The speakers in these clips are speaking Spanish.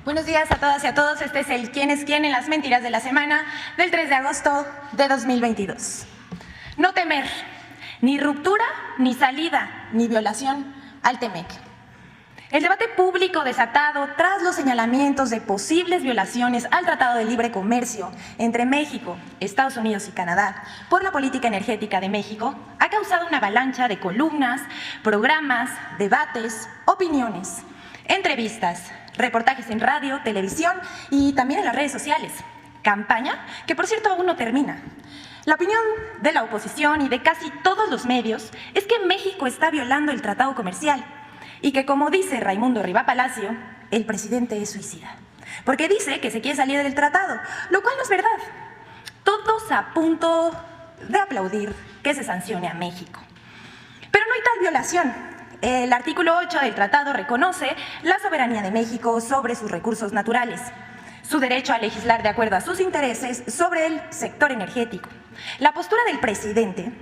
Buenos días a todas y a todos. Este es el ¿Quién es quién? En las mentiras de la semana del 3 de agosto de 2022. No temer, ni ruptura, ni salida, ni violación al TEMEC. El debate público desatado tras los señalamientos de posibles violaciones al Tratado de Libre Comercio entre México, Estados Unidos y Canadá por la política energética de México ha causado una avalancha de columnas, programas, debates, opiniones, entrevistas, reportajes en radio, televisión y también en las redes sociales. Campaña que, por cierto, aún no termina. La opinión de la oposición y de casi todos los medios es que México está violando el tratado comercial y que, como dice Raimundo Rivá Palacio, el presidente es suicida, porque dice que se quiere salir del tratado, lo cual no es verdad. Todos a punto de aplaudir que se sancione a México. Pero no hay tal violación. El artículo 8 del tratado reconoce la soberanía de México sobre sus recursos naturales, su derecho a legislar de acuerdo a sus intereses sobre el sector energético. La postura del presidente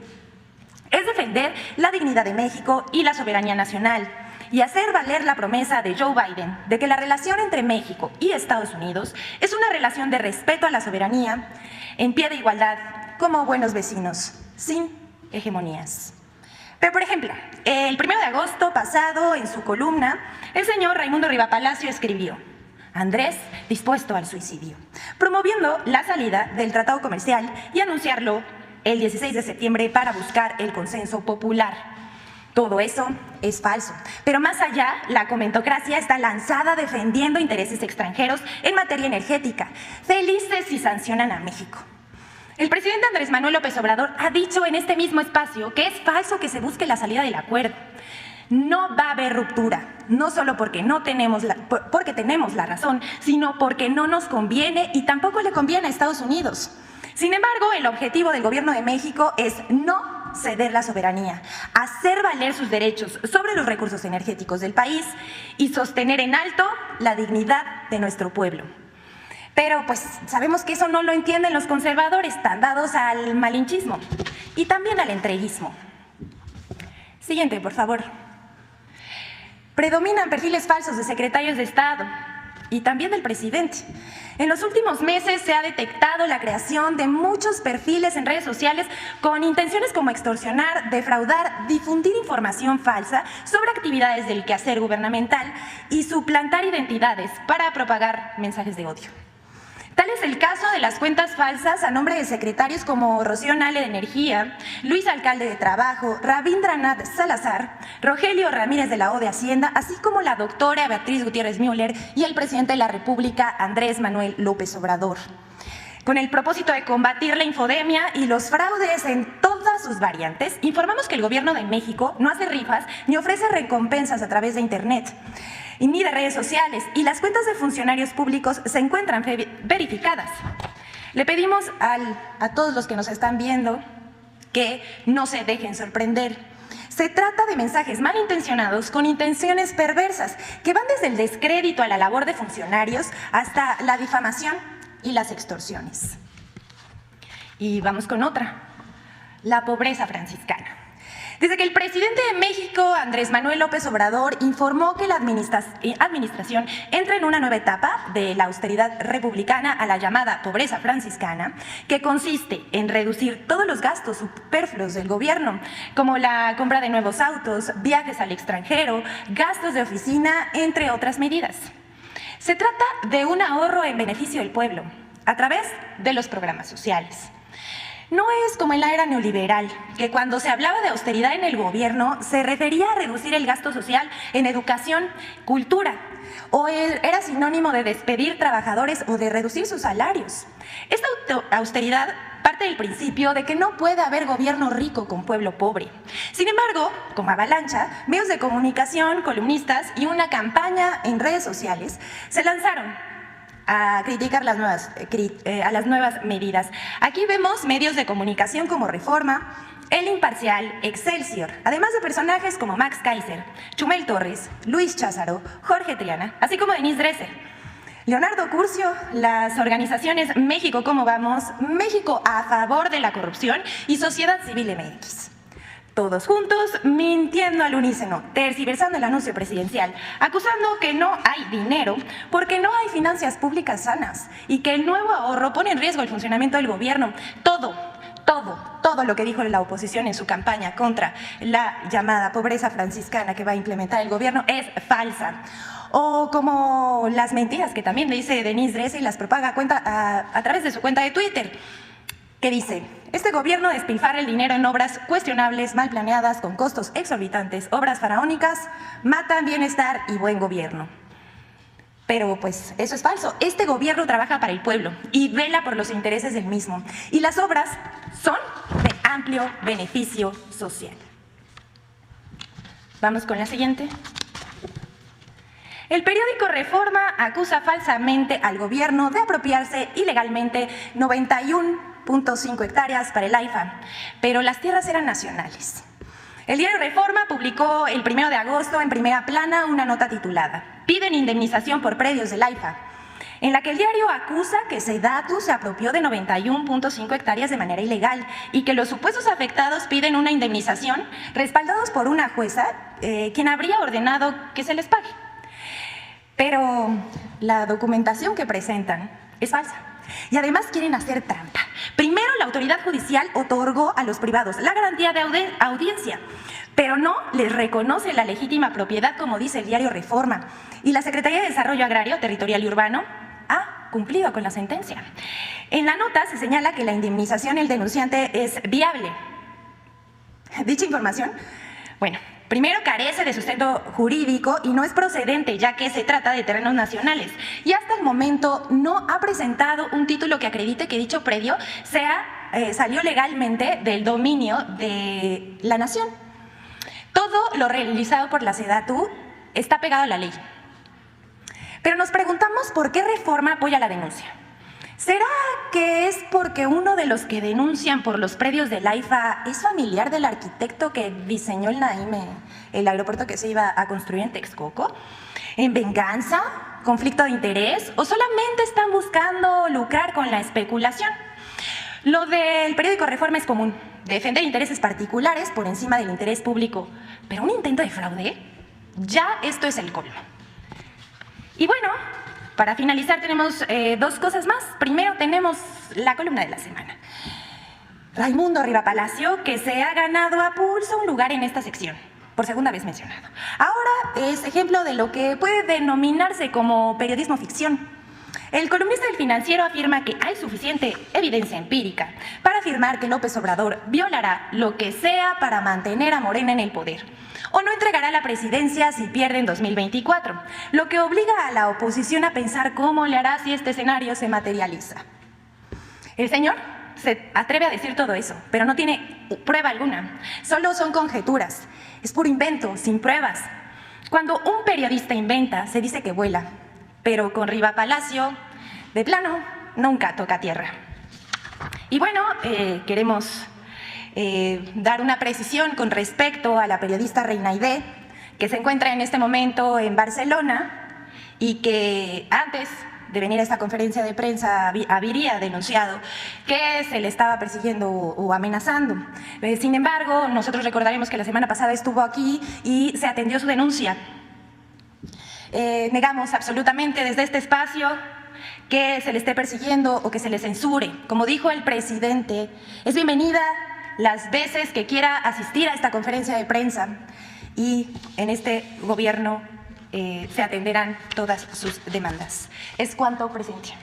es defender la dignidad de México y la soberanía nacional y hacer valer la promesa de Joe Biden de que la relación entre México y Estados Unidos es una relación de respeto a la soberanía, en pie de igualdad, como buenos vecinos, sin hegemonías. Pero, por ejemplo, el 1 de agosto pasado, en su columna, el señor Raimundo Rivá Palacio escribió: Andrés dispuesto al suicidio, promoviendo la salida del tratado comercial y anunciarlo el 16 de septiembre para buscar el consenso popular. Todo eso es falso, pero más allá, la comentocracia está lanzada defendiendo intereses extranjeros en materia energética, felices si sancionan a México. El presidente Andrés Manuel López Obrador ha dicho en este mismo espacio que es falso que se busque la salida del acuerdo. No va a haber ruptura, no solo porque tenemos la razón, sino porque no nos conviene y tampoco le conviene a Estados Unidos. Sin embargo, el objetivo del gobierno de México es no ceder la soberanía, hacer valer sus derechos sobre los recursos energéticos del país y sostener en alto la dignidad de nuestro pueblo. Pero pues sabemos que eso no lo entienden los conservadores, tan dados al malinchismo y también al entreguismo. Siguiente, por favor. Predominan perfiles falsos de secretarios de Estado y también del presidente. En los últimos meses se ha detectado la creación de muchos perfiles en redes sociales con intenciones como extorsionar, defraudar, difundir información falsa sobre actividades del quehacer gubernamental y suplantar identidades para propagar mensajes de odio. Tal es el caso de las cuentas falsas a nombre de secretarios como Rocío Nale de Energía, Luis Alcalde de Trabajo, Rabindranath Salazar, Rogelio Ramírez de la O de Hacienda, así como la doctora Beatriz Gutiérrez Müller y el presidente de la República, Andrés Manuel López Obrador, con el propósito de combatir la infodemia y los fraudes en todas sus variantes. Informamos que el gobierno de México no hace rifas ni ofrece recompensas a través de Internet ni de redes sociales, y las cuentas de funcionarios públicos se encuentran verificadas. Le pedimos a todos los que nos están viendo que no se dejen sorprender. Se trata de mensajes malintencionados con intenciones perversas que van desde el descrédito a la labor de funcionarios hasta la difamación y las extorsiones. Y vamos con otra: la pobreza franciscana. Desde que el presidente de México, Andrés Manuel López Obrador, informó que la administración entra en una nueva etapa de la austeridad republicana a la llamada pobreza franciscana, que consiste en reducir todos los gastos superfluos del gobierno, como la compra de nuevos autos, viajes al extranjero, gastos de oficina, entre otras medidas. Se trata de un ahorro en beneficio del pueblo, a través de los programas sociales. No es como en la era neoliberal, que cuando se hablaba de austeridad en el gobierno se refería a reducir el gasto social en educación, cultura, o era sinónimo de despedir trabajadores o de reducir sus salarios. Esta austeridad parte del principio de que no puede haber gobierno rico con pueblo pobre. Sin embargo, como avalancha, medios de comunicación, columnistas y una campaña en redes sociales se lanzaron a criticar las nuevas medidas. Aquí vemos medios de comunicación como Reforma, El Imparcial, Excelsior, además de personajes como Max Kaiser, Chumel Torres, Luis Cházaro, Jorge Triana, así como Denise Dresser, Leonardo Curcio, las organizaciones México Cómo Vamos, México a favor de la corrupción y Sociedad Civil MX. Todos juntos, mintiendo al unísono, tergiversando el anuncio presidencial, acusando que no hay dinero porque no hay finanzas públicas sanas y que el nuevo ahorro pone en riesgo el funcionamiento del gobierno. Todo lo que dijo la oposición en su campaña contra la llamada pobreza franciscana que va a implementar el gobierno es falsa. O como las mentiras que también le dice Denise Dresser y las propaga a través de su cuenta de Twitter, que dice: este gobierno despilfarra el dinero en obras cuestionables, mal planeadas, con costos exorbitantes, obras faraónicas, matan bienestar y buen gobierno. Pero pues eso es falso. Este gobierno trabaja para el pueblo y vela por los intereses del mismo. Y las obras son de amplio beneficio social. Vamos con la siguiente. El periódico Reforma acusa falsamente al gobierno de apropiarse ilegalmente 91.5 hectáreas para el AIFA, pero las tierras eran nacionales. El diario Reforma publicó el 1 de agosto en primera plana una nota titulada "Piden indemnización por predios del AIFA", en la que el diario acusa que Sedatu se apropió de 91.5 hectáreas de manera ilegal y que los supuestos afectados piden una indemnización respaldados por una jueza, quien habría ordenado que se les pague. Pero la documentación que presentan es falsa. Y además quieren hacer trampa. Primero, la autoridad judicial otorgó a los privados la garantía de audiencia, pero no les reconoce la legítima propiedad, como dice el diario Reforma. Y la Secretaría de Desarrollo Agrario, Territorial y Urbano ha cumplido con la sentencia. En la nota se señala que la indemnización del denunciante es viable. Dicha información, primero carece de sustento jurídico y no es procedente, ya que se trata de terrenos nacionales. Y hasta el momento no ha presentado un título que acredite que dicho predio salió legalmente del dominio de la nación. Todo lo realizado por la Sedatu está pegado a la ley. Pero nos preguntamos por qué Reforma apoya la denuncia. ¿Será que es porque uno de los que denuncian por los predios del AIFA es familiar del arquitecto que diseñó el Naime, el aeropuerto que se iba a construir en Texcoco? ¿En venganza? ¿Conflicto de interés? ¿O solamente están buscando lucrar con la especulación? Lo del periódico Reforma es común: defender intereses particulares por encima del interés público. ¿Pero un intento de fraude? Ya esto es el colmo. Y bueno, para finalizar tenemos dos cosas más. Primero tenemos la columna de la semana. Raimundo Riva Palacio, que se ha ganado a pulso un lugar en esta sección, por segunda vez mencionado. Ahora es ejemplo de lo que puede denominarse como periodismo ficción. El columnista del Financiero afirma que hay suficiente evidencia empírica para afirmar que López Obrador violará lo que sea para mantener a Morena en el poder, o no entregará la presidencia si pierde en 2024, lo que obliga a la oposición a pensar cómo le hará si este escenario se materializa. El señor se atreve a decir todo eso, pero no tiene prueba alguna. Solo son conjeturas. Es puro invento, sin pruebas. Cuando un periodista inventa, se dice que vuela, pero con Riva Palacio, de plano, nunca toca tierra. Y bueno, queremos dar una precisión con respecto a la periodista Reina Aide, que se encuentra en este momento en Barcelona y que antes de venir a esta conferencia de prensa habría denunciado que se le estaba persiguiendo o amenazando. Sin embargo, nosotros recordaremos que la semana pasada estuvo aquí y se atendió su denuncia. Negamos absolutamente desde este espacio que se le esté persiguiendo o que se le censure. Como dijo el presidente, es bienvenida las veces que quiera asistir a esta conferencia de prensa y en este gobierno se atenderán todas sus demandas. Es cuanto, presidente.